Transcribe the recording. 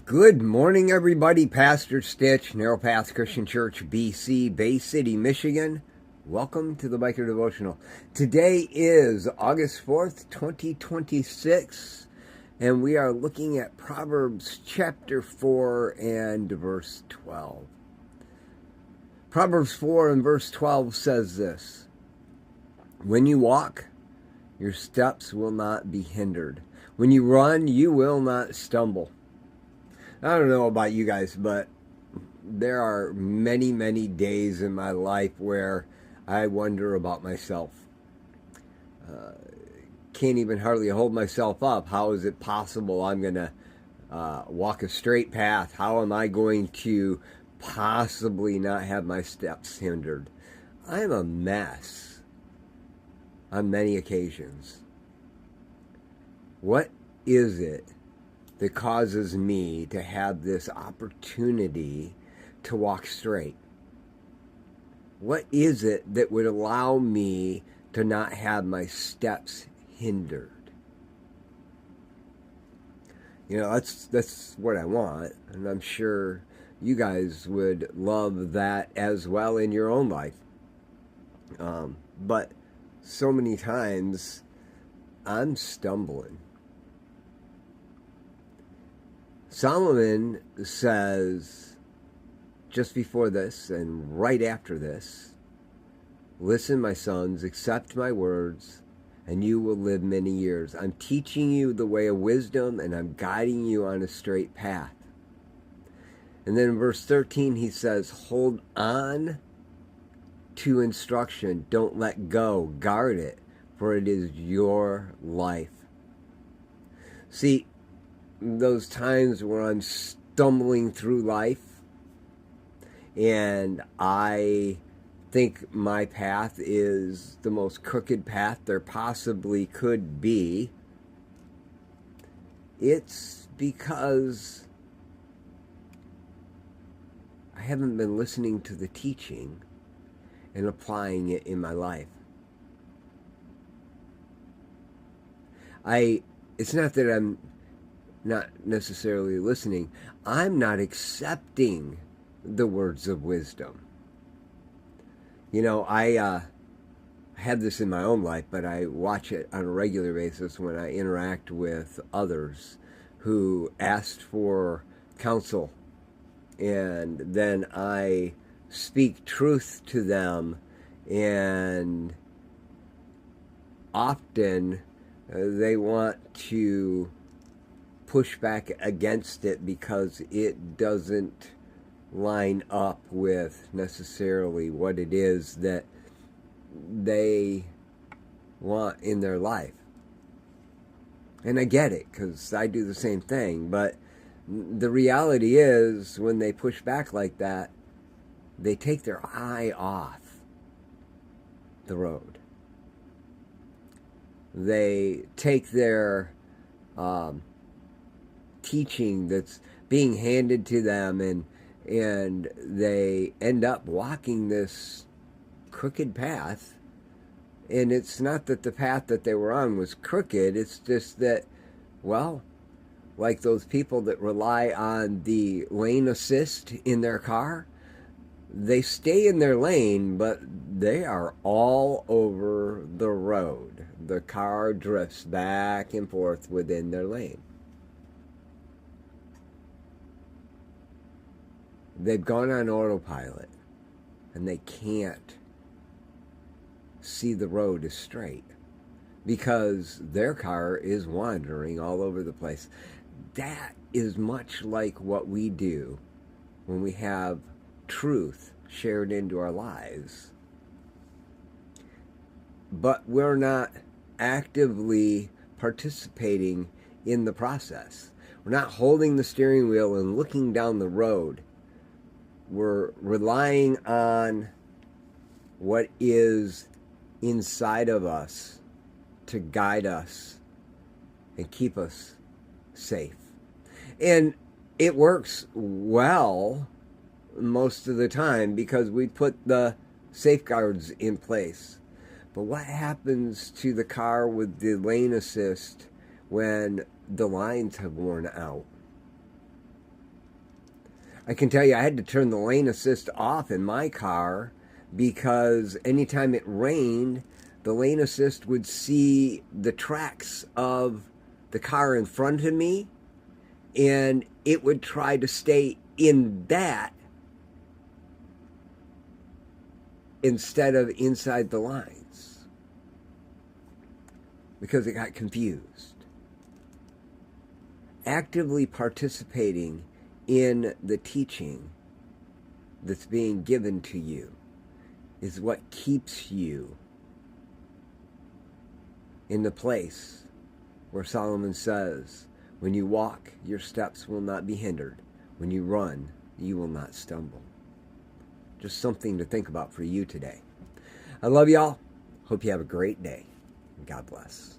Good morning, everybody. Pastor Stitch, Narrow Path Christian Church, BC, Bay City, Michigan. Welcome to the Biker Devotional. Today is August 4th, 2026, and we are looking at Proverbs chapter 4 and verse 12. Proverbs 4 and verse 12 says this: "When you walk, your steps will not be hindered. When you run, you will not stumble." I don't know about you guys, but there are many, many days in my life where I wonder about myself. Can't even hardly hold myself up. How is it possible I'm going to walk a straight path? How am I going to possibly not have my steps hindered? I'm a mess on many occasions. What is it that causes me to have this opportunity to walk straight? What is it that would allow me to not have my steps hindered? You know, that's what I want, and I'm sure you guys would love that as well in your own life. But so many times I'm stumbling. Solomon says just before this and right after this, "Listen, my sons, accept my words, and you will live many years. I'm teaching you the way of wisdom, and I'm guiding you on a straight path." And then in verse 13, he says, "Hold on to instruction. Don't let go. Guard it, for it is your life." See, those times where I'm stumbling through life and I think my path is the most crooked path there possibly could be, it's because I haven't been listening to the teaching and applying it in my life. It's not that I'm not necessarily listening. I'm not accepting the words of wisdom. You know, I have this in my own life, but I watch it on a regular basis when I interact with others who asked for counsel, and then I speak truth to them, and often they want to push back against it because it doesn't line up with necessarily what it is that they want in their life. And I get it, because I do the same thing, but the reality is when they push back like that, they take their eye off the road. They take their teaching that's being handed to them, and they end up walking this crooked path. And it's not that the path that they were on was crooked, it's just that, well, like those people that rely on the lane assist in their car, they stay in their lane, but they are all over the road. The car drifts back and forth within their lane. They've gone on autopilot, and they can't see the road as straight because their car is wandering all over the place. That is much like what we do when we have truth shared into our lives, but we're not actively participating in the process. We're not holding the steering wheel and looking down the road. We're relying on what is inside of us to guide us and keep us safe. And it works well most of the time because we put the safeguards in place. But what happens to the car with the lane assist when the lines have worn out? I can tell you I had to turn the lane assist off in my car because anytime it rained, the lane assist would see the tracks of the car in front of me, and it would try to stay in that instead of inside the lines because it got confused. Actively participating in the teaching that's being given to you is what keeps you in the place where Solomon says, when you walk, your steps will not be hindered. When you run, you will not stumble. Just something to think about for you today. I love y'all. Hope you have a great day. God bless.